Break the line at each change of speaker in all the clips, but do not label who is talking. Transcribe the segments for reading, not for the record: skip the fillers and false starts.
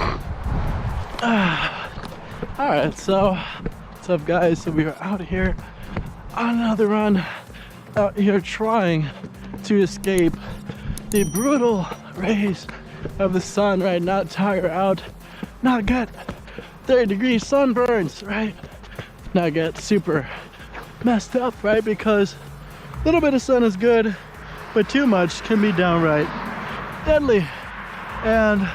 All right, so what's up, guys? So we are out here on another run, out here trying to escape the brutal rays of the sun, right? Not tire out, not get 30-degree sunburns, right? Not get super messed up, right? Because a little bit of sun is good, but too much can be downright deadly. And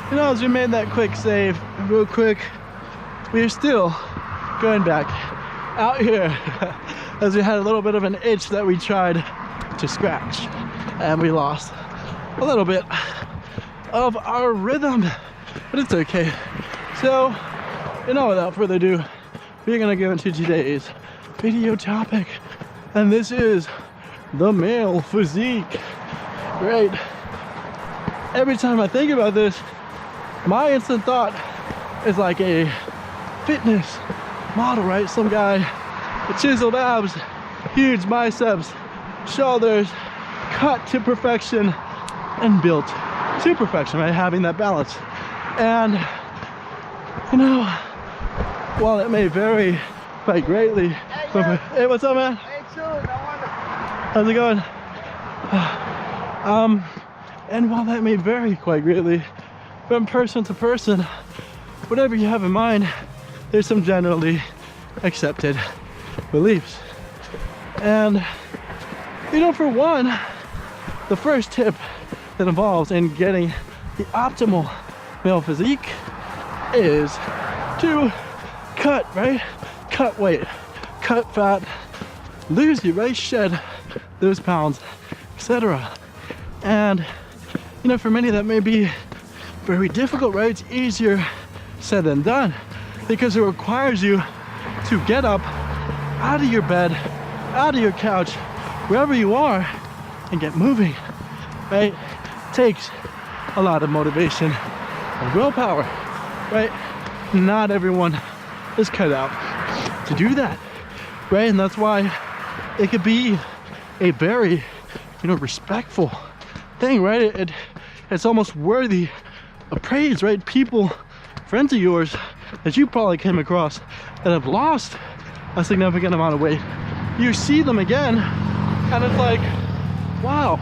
you know, as we made that quick save, real quick, we're still going back out here as we had a little bit of an itch that we tried to scratch, and we lost a little bit of our rhythm, but it's okay. So, you know, without further ado, we're gonna go into today's video topic, and this is the male physique. Right? Every time I think about this, my instant thought is like a fitness model, right? Some guy with chiseled abs, huge biceps, shoulders, cut to perfection, and built to perfection, right? Having that balance. And, you know, while it may vary quite greatly. Hey, what's up, man?
Hey, chillin',
How's it going? And while that may vary quite greatly from person to person, whatever you have in mind, there's some generally accepted beliefs. And, you know, for one, the first tip that involves in getting the optimal male physique is to cut, right? Cut weight, cut fat, lose your right, shed those pounds, etc. And, you know, for many that may be very difficult, right? It's easier said than done because it requires you to get up out of your bed, out of your couch, wherever you are, and get moving, right? It takes a lot of motivation and willpower, right? Not everyone is cut out to do that, right? And that's why it could be a very, you know, respectful thing, right? It's almost worthy of praise, right? People, friends of yours that you probably came across that have lost a significant amount of weight, you see them again and it's like, wow,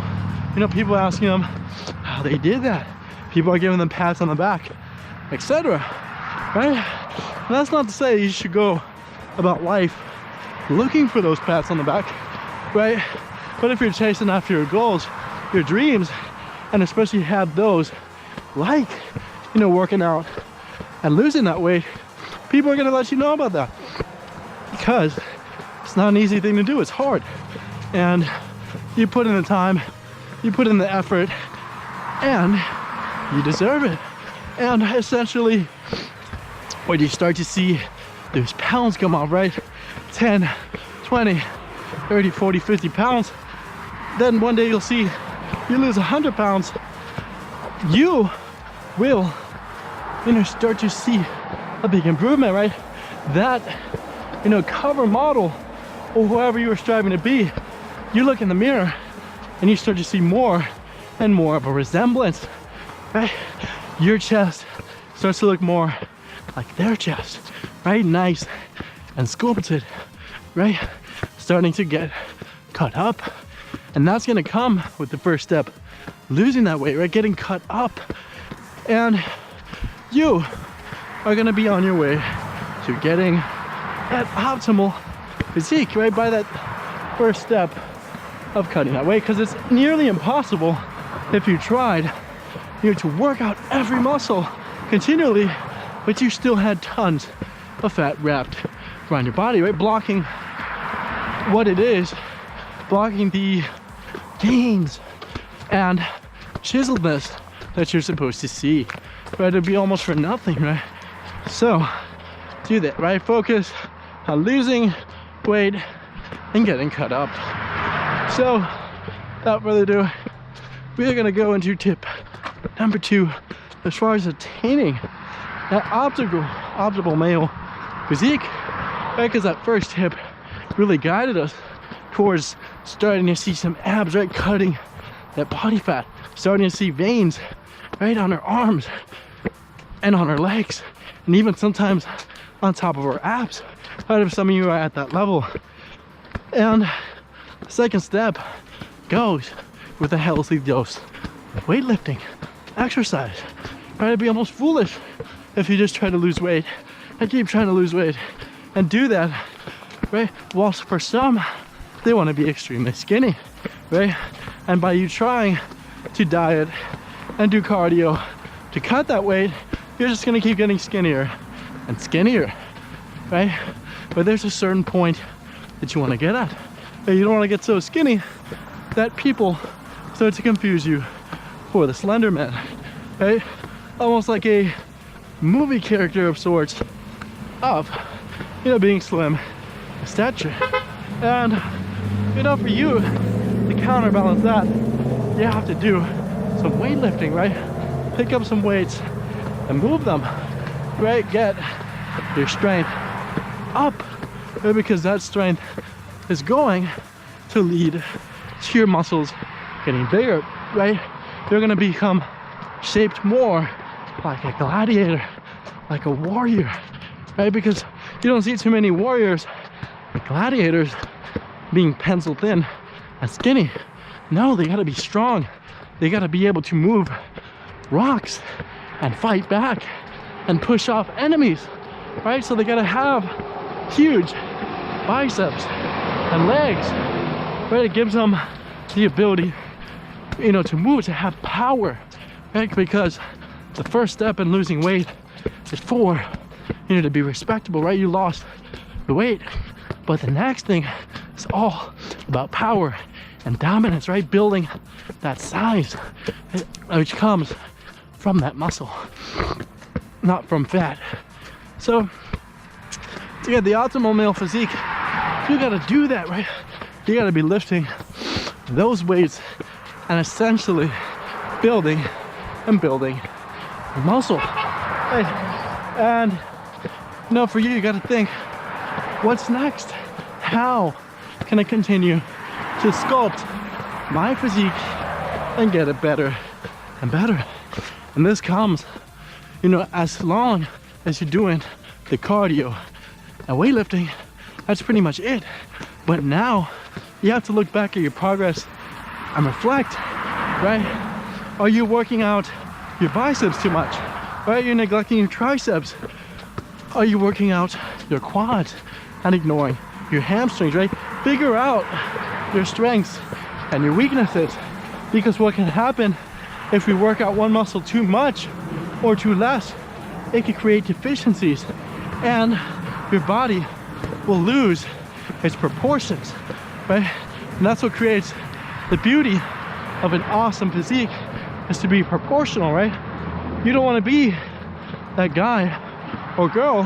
you know, people asking them how they did that, people are giving them pats on the back, etc. Right? And that's not to say you should go about life looking for those pats on the back, right? But if you're chasing after your goals, your dreams, and especially have those like, you know, working out and losing that weight, people are gonna let you know about that because it's not an easy thing to do. It's hard, and you put in the time, you put in the effort, and you deserve it. And essentially, when you start to see those pounds come off, right? 10, 20, 30, 40, 50 pounds, then one day you'll see you lose 100 pounds, you will, you know, start to see a big improvement, right? That, you know, cover model or whoever you were striving to be, you look in the mirror and you start to see more and more of a resemblance, right? Your chest starts to look more like their chest, right? Nice and sculpted, right? Starting to get cut up. And that's gonna come with the first step, losing that weight, right? Getting cut up. And you are gonna be on your way to getting that optimal physique, right? By that first step of cutting that weight, because it's nearly impossible if you tried, you know, to work out every muscle continually, but you still had tons of fat wrapped around your body, right? Blocking what it is, blocking the gains and chiseledness that you're supposed to see, right? It'd be almost for nothing, right? So do that, right? Focus on losing weight and getting cut up. So without further ado, we are going to go into tip number 2 as far as attaining that optimal male physique, right? Because that first tip really guided us towards starting to see some abs, right? Cutting that body fat, starting to see veins right on our arms, and on our legs, and even sometimes on top of our abs, right, if some of you are at that level. And the second step goes with a healthy dose of weightlifting, exercise, right? It'd be almost foolish if you just try to lose weight and keep trying to lose weight and do that, right? Whilst for some, they want to be extremely skinny, right? And by you trying to diet and do cardio to cut that weight, you're just gonna keep getting skinnier and skinnier, right? But there's a certain point that you want to get at. You don't want to get so skinny that people start to confuse you for the slender man, right? Almost like a movie character of sorts of, you know, being slim in stature. And, you know, for you to counterbalance that, you have to do some weightlifting, right? Pick up some weights and move them, right? Get your strength up, right? Because that strength is going to lead to your muscles getting bigger, right? You're gonna become shaped more like a gladiator, like a warrior, right? Because you don't see too many warriors, gladiators, being penciled thin and skinny. No, they gotta be strong. They gotta be able to move rocks and fight back and push off enemies, right? So they gotta have huge biceps and legs, right? It gives them the ability, you know, to move, to have power, right? Because the first step in losing weight is for, you know, to be respectable, right? You lost the weight, but the next thing is all about power and dominance, right? Building that size, which comes from that muscle, not from fat. So to get the optimal male physique, you gotta do that, right? You gotta be lifting those weights and essentially building and building muscle, right? And you know, for you, you gotta think, what's next? How can I continue to sculpt my physique and get it better and better? And this comes, you know, as long as you're doing the cardio and weightlifting, that's pretty much it. But now you have to look back at your progress and reflect, right? Are you working out your biceps too much, right? You're neglecting your triceps. Are you working out your quads and ignoring your hamstrings, right? Figure out your strengths and your weaknesses, because what can happen if we work out one muscle too much or too less, it can create deficiencies and your body will lose its proportions, right? And that's what creates the beauty of an awesome physique, is to be proportional, right? You don't want to be that guy or girl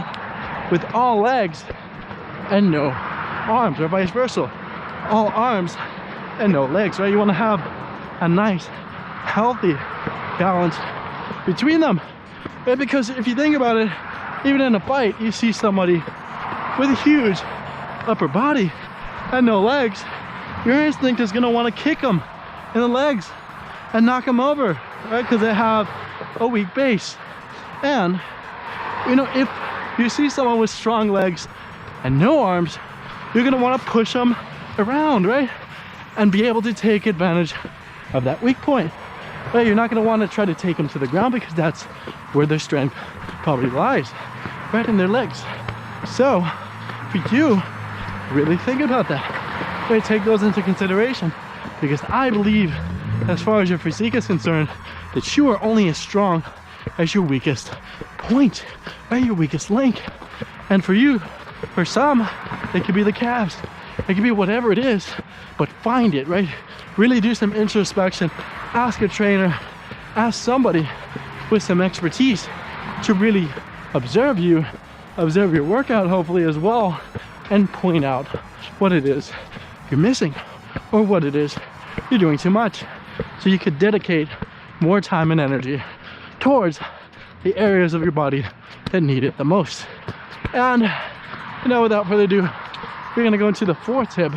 with all legs and no arms, or vice versa, all arms and no legs, right? You want to have a nice healthy balance between them, right? Because if you think about it, even in a fight, you see somebody with a huge upper body and no legs, your instinct is going to want to kick them in the legs and knock them over, right? Because they have a weak base. And you know, if you see someone with strong legs and no arms, you're going to want to push them around, right? And be able to take advantage of that weak point, right? You're not going to want to try to take them to the ground, because that's where their strength probably lies, right in their legs. So for you, really think about that, right? Take those into consideration, because I believe, as far as your physique is concerned, that you are only as strong as your weakest point, right? Your weakest link. And for you, for some, it could be the calves, it could be whatever it is, but find it, right? Really do some introspection. Ask a trainer, ask somebody with some expertise to really observe you, observe your workout hopefully as well, and point out what it is you're missing or what it is you're doing too much, so you could dedicate more time and energy towards the areas of your body that need it the most. And you know, without further ado, we're gonna go into the fourth tip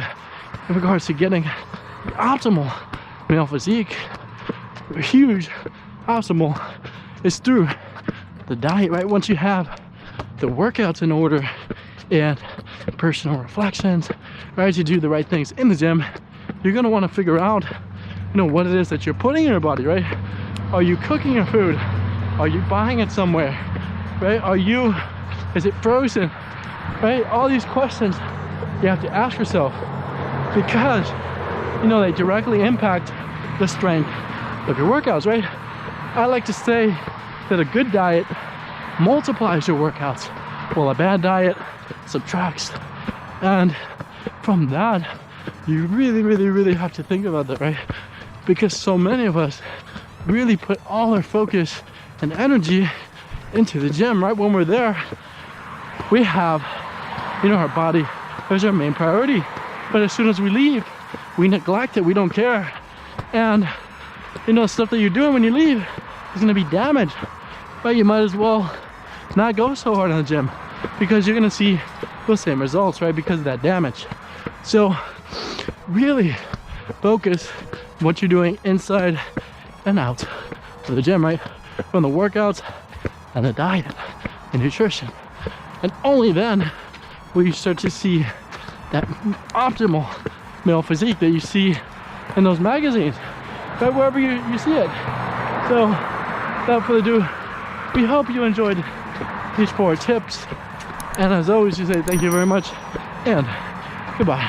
in regards to getting the optimal male physique. A huge optimal is through the diet, right? Once you have the workouts in order and personal reflections, right, to do the right things in the gym, you're gonna want to figure out, you know, what it is that you're putting in your body, right? Are you cooking your food? Are you buying it somewhere, right? Is it frozen, right? All these questions you have to ask yourself, because, you know, they directly impact the strength of your workouts, right? I like to say that a good diet multiplies your workouts, while a bad diet subtracts. And from that, you really have to think about that, right? Because so many of us really put all our focus and energy into the gym, right? When we're there, we have, you know, our body is our main priority. But as soon as we leave, we neglect it, we don't care. And, you know, stuff that you're doing when you leave is gonna be damaged. But you might as well not go so hard in the gym, because you're gonna see those same results, right? Because of that damage. So really focus on what you're doing inside and out of the gym, right? From the workouts and the diet and nutrition. And only then will you start to see that optimal male physique that you see in those magazines, right? Wherever you see it. So without further ado, we hope you enjoyed these 4 tips. And as always, you say thank you very much and goodbye.